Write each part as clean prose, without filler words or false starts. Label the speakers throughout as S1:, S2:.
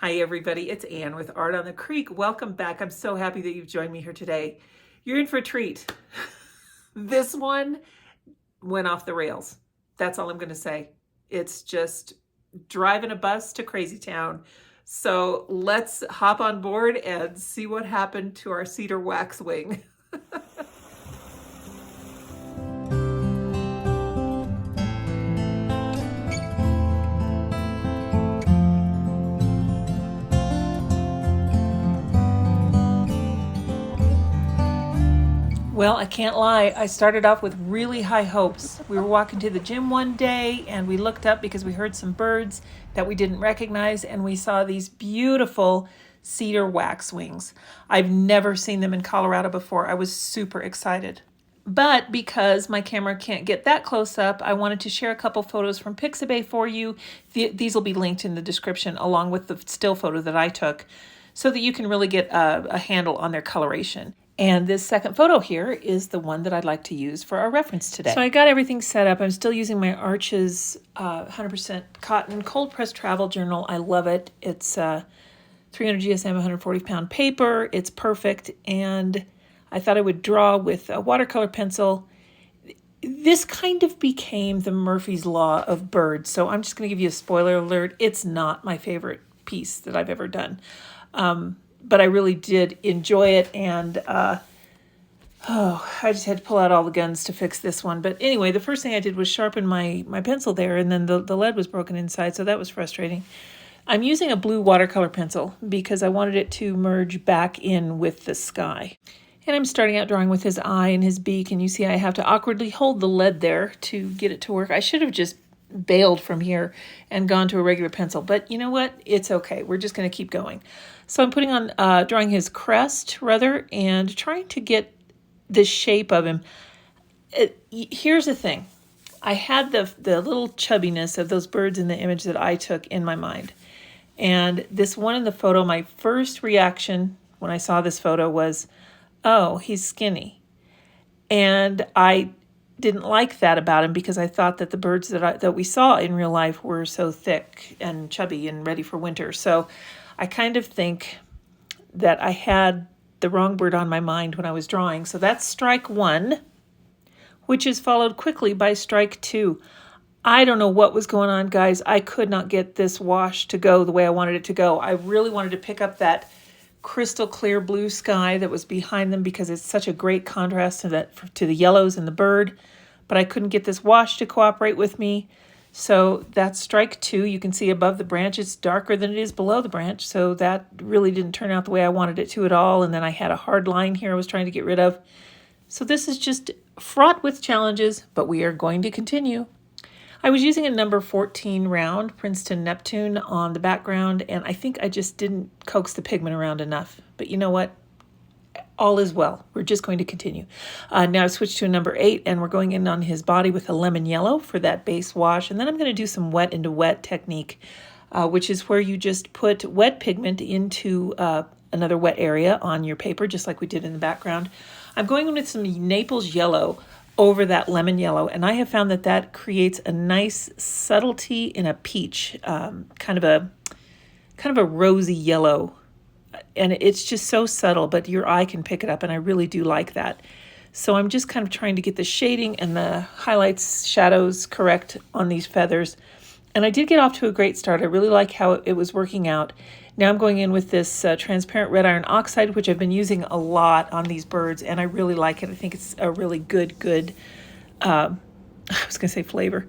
S1: Hi everybody, it's Anne with Art on the Creek. Welcome back. I'm so happy that you've joined me here today. You're in for a treat. This one went off the rails. That's all I'm going to say. It's just driving a bus to Crazy Town. So let's hop on board and see what happened to our cedar waxwing. Well, I can't lie. I started off with really high hopes. We were walking to the gym one day and we looked up because we heard some birds that we didn't recognize, and we saw these beautiful cedar waxwings. I've never seen them in Colorado before. I was super excited. But because my camera can't get that close up, I wanted to share a couple photos from Pixabay for you. These will be linked in the description along with the still photo that I took so that you can really get a handle on their coloration. And this second photo here is the one that I'd like to use for our reference today. So I got everything set up. I'm still using my Arches 100% cotton cold press travel journal. I love it. It's 300 GSM, 140 pound paper. It's perfect. And I thought I would draw with a watercolor pencil. This kind of became the Murphy's Law of birds. So I'm just going to give you a spoiler alert. It's not my favorite piece that I've ever done. But I really did enjoy it, and I just had to pull out all the guns to fix this one. But anyway, the first thing I did was sharpen my pencil there, and then the lead was broken inside, so that was frustrating. I'm using a blue watercolor pencil because I wanted it to merge back in with the sky. And I'm starting out drawing with his eye and his beak, and you see I have to awkwardly hold the lead there to get it to work. I should have just bailed from here and gone to a regular pencil, but you know what? It's okay. We're just going to keep going. So I'm putting on, drawing his crest rather, and trying to get the shape of him. Here's the thing. I had the little chubbiness of those birds in the image that I took in my mind. And this one in the photo, my first reaction when I saw this photo was, oh, he's skinny. And I didn't like that about him because I thought that the birds that we saw in real life were so thick and chubby and ready for winter. So I kind of think that I had the wrong bird on my mind when I was drawing. So that's strike one, which is followed quickly by strike two. I don't know what was going on, guys. I could not get this wash to go the way I wanted it to go. I really wanted to pick up that crystal clear blue sky that was behind them because it's such a great contrast to the yellows and the bird. But I couldn't get this wash to cooperate with me. So that's strike two. You can see above the branch it's darker than it is below the branch. So that really didn't turn out the way I wanted it to at all. And then I had a hard line here I was trying to get rid of. So this is just fraught with challenges, but we are going to continue. I was using a number 14 round Princeton Neptune on the background, and I think I just didn't coax the pigment around enough. But you know what? All is well. We're just going to continue. Now I've switched to a number 8, and we're going in on his body with a lemon yellow for that base wash. And then I'm going to do some wet into wet technique, which is where you just put wet pigment into another wet area on your paper, just like we did in the background. I'm going in with some Naples yellow over that lemon yellow, and I have found that that creates a nice subtlety in a peach, kind of a rosy yellow. And it's just so subtle, but your eye can pick it up, and I really do like that. So I'm just kind of trying to get the shading and the highlights, shadows correct on these feathers. And I did get off to a great start. I really like how it was working out. Now I'm going in with this transparent red iron oxide, which I've been using a lot on these birds, and I really like it. I think it's a really good, I was going to say flavor.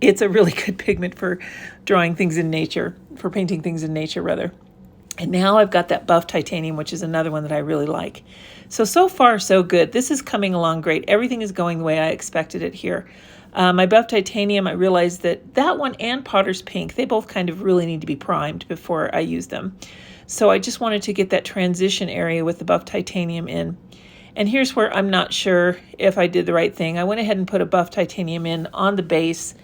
S1: It's a really good pigment for drawing things in nature, for painting things in nature, rather. And now I've got that buff titanium, which is another one that I really like. So far, so good. This is coming along great. Everything is going the way I expected it here. My buff titanium, I realized that one and Potter's Pink, they both kind of really need to be primed before I use them. So I just wanted to get that transition area with the buff titanium in. And here's where I'm not sure if I did the right thing. I went ahead and put a buff titanium in on the base,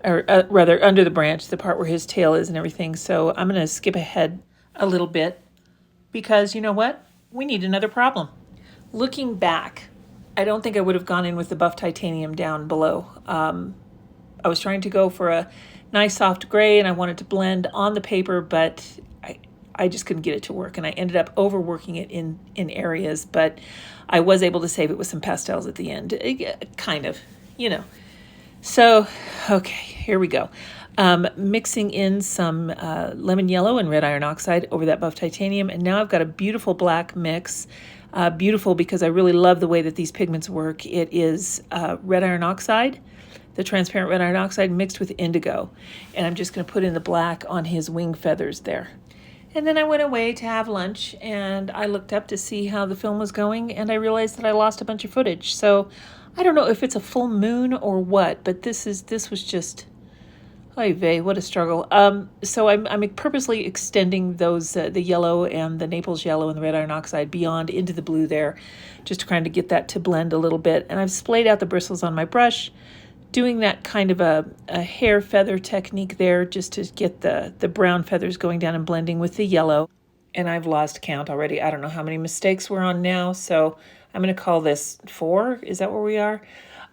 S1: or rather under the branch, the part where his tail is and everything. So I'm going to skip ahead a little bit because you know what? We need another problem. Looking back, I don't think I would have gone in with the buff titanium down below. I was trying to go for a nice soft gray and I wanted to blend on the paper, but I just couldn't get it to work, and I ended up overworking it in areas, but I was able to save it with some pastels at the end, kind of, you know. So, okay, here we go. Mixing in some lemon yellow and red iron oxide over that buff titanium, and now I've got a beautiful black mix. Beautiful because I really love the way that these pigments work. It is red iron oxide, the transparent red iron oxide mixed with indigo, and I'm just going to put in the black on his wing feathers there. And then I went away to have lunch, and I looked up to see how the film was going, and I realized that I lost a bunch of footage. So I don't know if it's a full moon or what, but this was just, oy vey, what a struggle. So I'm purposely extending those, the yellow and the Naples yellow and the red iron oxide beyond into the blue there, just to kind of get that to blend a little bit. And I've splayed out the bristles on my brush, doing that kind of a hair feather technique there, just to get the brown feathers going down and blending with the yellow. And I've lost count already. I don't know how many mistakes we're on now, so I'm going to call this 4. Is that where we are?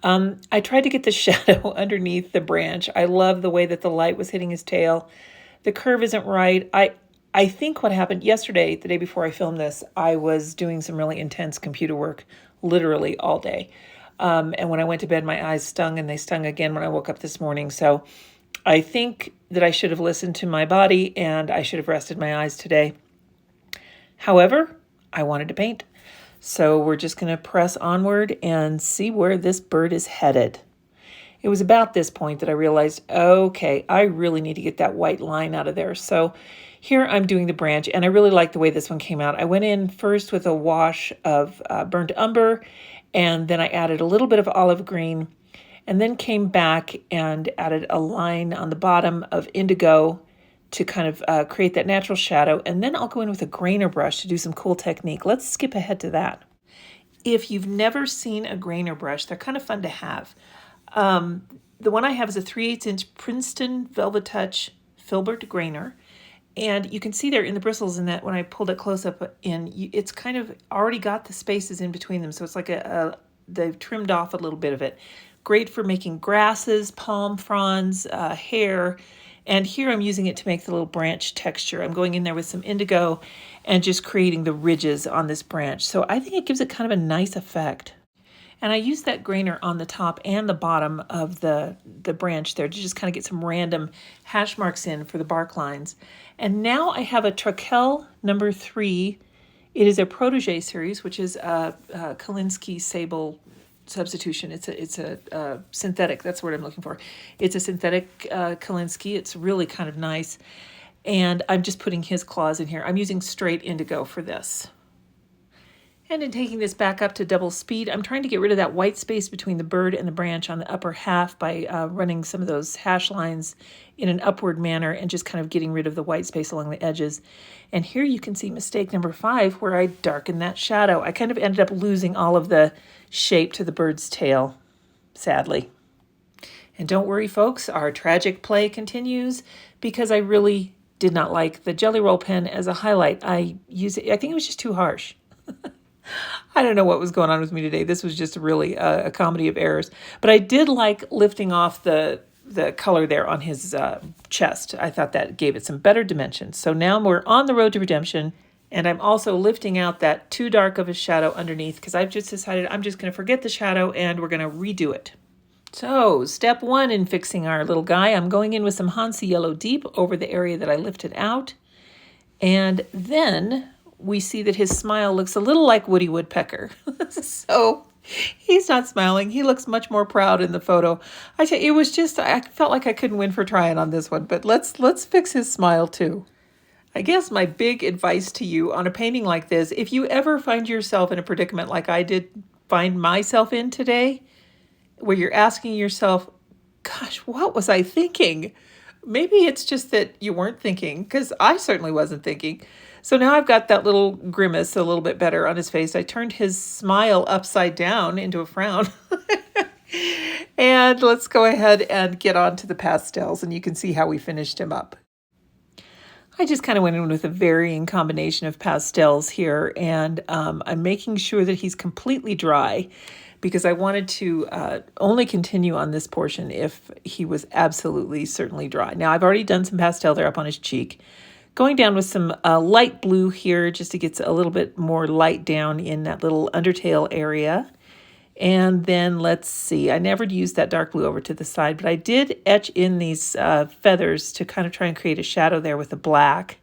S1: I tried to get the shadow underneath the branch. I love the way that the light was hitting his tail. The curve isn't right. I think what happened yesterday, the day before I filmed this, I was doing some really intense computer work, literally all day. And when I went to bed, my eyes stung, and they stung again when I woke up this morning. So I think that I should have listened to my body, and I should have rested my eyes today. However, I wanted to paint. So we're just going to press onward and see where this bird is headed. It was about this point that I realized, okay, I really need to get that white line out of there. So here I'm doing the branch, and I really like the way this one came out. I went in first with a wash of burnt umber, and then I added a little bit of olive green, and then came back and added a line on the bottom of indigo to kind of create that natural shadow. And then I'll go in with a grainer brush to do some cool technique. Let's skip ahead to that. If you've never seen a grainer brush, they're kind of fun to have. The one I have is a 3/8 inch Princeton Velvet Touch filbert grainer. And you can see there in the bristles in that when I pulled it close up in, it's kind of already got the spaces in between them. So it's like they've trimmed off a little bit of it. Great for making grasses, palm fronds, hair. And here I'm using it to make the little branch texture. I'm going in there with some indigo and just creating the ridges on this branch. So I think it gives it kind of a nice effect. And I use that grainer on the top and the bottom of the branch there to just kind of get some random hash marks in for the bark lines. And now I have a Trakell number 3. It is a Protégé series, which is a Kolinsky sable substitution. It's a synthetic. That's the word I'm looking for. It's a synthetic Kolinsky. It's really kind of nice. And I'm just putting his claws in here. I'm using straight indigo for this. And in taking this back up to double speed, I'm trying to get rid of that white space between the bird and the branch on the upper half by running some of those hash lines in an upward manner and just kind of getting rid of the white space along the edges. And here you can see mistake number 5 where I darken that shadow. I kind of ended up losing all of the shape to the bird's tail, sadly. And don't worry, folks, our tragic play continues because I really did not like the Jelly Roll pen as a highlight. I think it was just too harsh. I don't know what was going on with me today. This was just really a comedy of errors. But I did like lifting off the color there on his chest. I thought that gave it some better dimensions. So now we're on the road to redemption. And I'm also lifting out that too dark of a shadow underneath because I've just decided I'm just going to forget the shadow and we're going to redo it. So step 1 in fixing our little guy, I'm going in with some Hansa Yellow Deep over the area that I lifted out. And then we see that his smile looks a little like Woody Woodpecker. So he's not smiling. He looks much more proud in the photo. I felt like I couldn't win for trying on this one, but let's fix his smile too. I guess my big advice to you on a painting like this, if you ever find yourself in a predicament like I did find myself in today, where you're asking yourself, gosh, what was I thinking? Maybe it's just that you weren't thinking, because I certainly wasn't thinking. So now I've got that little grimace a little bit better on his face. I turned his smile upside down into a frown. And let's go ahead and get on to the pastels, and you can see how we finished him up. I just kind of went in with a varying combination of pastels here, and I'm making sure that he's completely dry because I wanted to only continue on this portion if he was absolutely certainly dry. Now, I've already done some pastel there up on his cheek. Going down with some light blue here just to get a little bit more light down in that little undertail area. And then let's see, I never used that dark blue over to the side, but I did etch in these feathers to kind of try and create a shadow there with the black.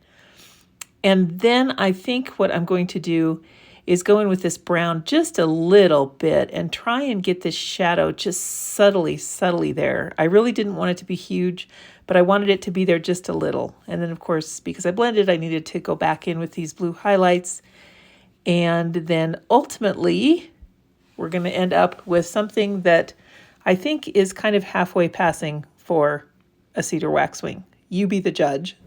S1: And then I think what I'm going to do is go in with this brown just a little bit and try and get this shadow just subtly there. I really didn't want it to be huge, but I wanted it to be there just a little. And then of course, because I blended, I needed to go back in with these blue highlights. And then ultimately, we're going to end up with something that I think is kind of halfway passing for a cedar waxwing. You be the judge.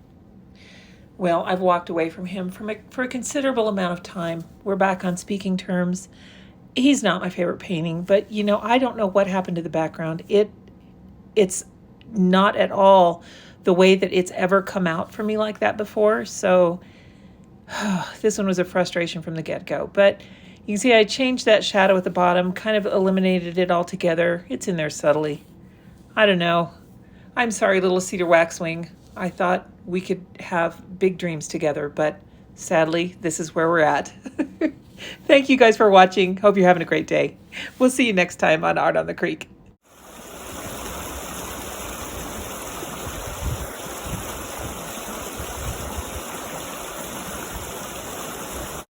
S1: Well, I've walked away from him for a considerable amount of time. We're back on speaking terms. He's not my favorite painting, but you know, I don't know what happened to the background. It's not at all the way that it's ever come out for me like that before. So this one was a frustration from the get-go. But you can see I changed that shadow at the bottom, kind of eliminated it altogether. It's in there subtly. I don't know. I'm sorry, little cedar waxwing. I thought we could have big dreams together, but sadly, this is where we're at. Thank you guys for watching. Hope you're having a great day. We'll see you next time on Art on the Creek.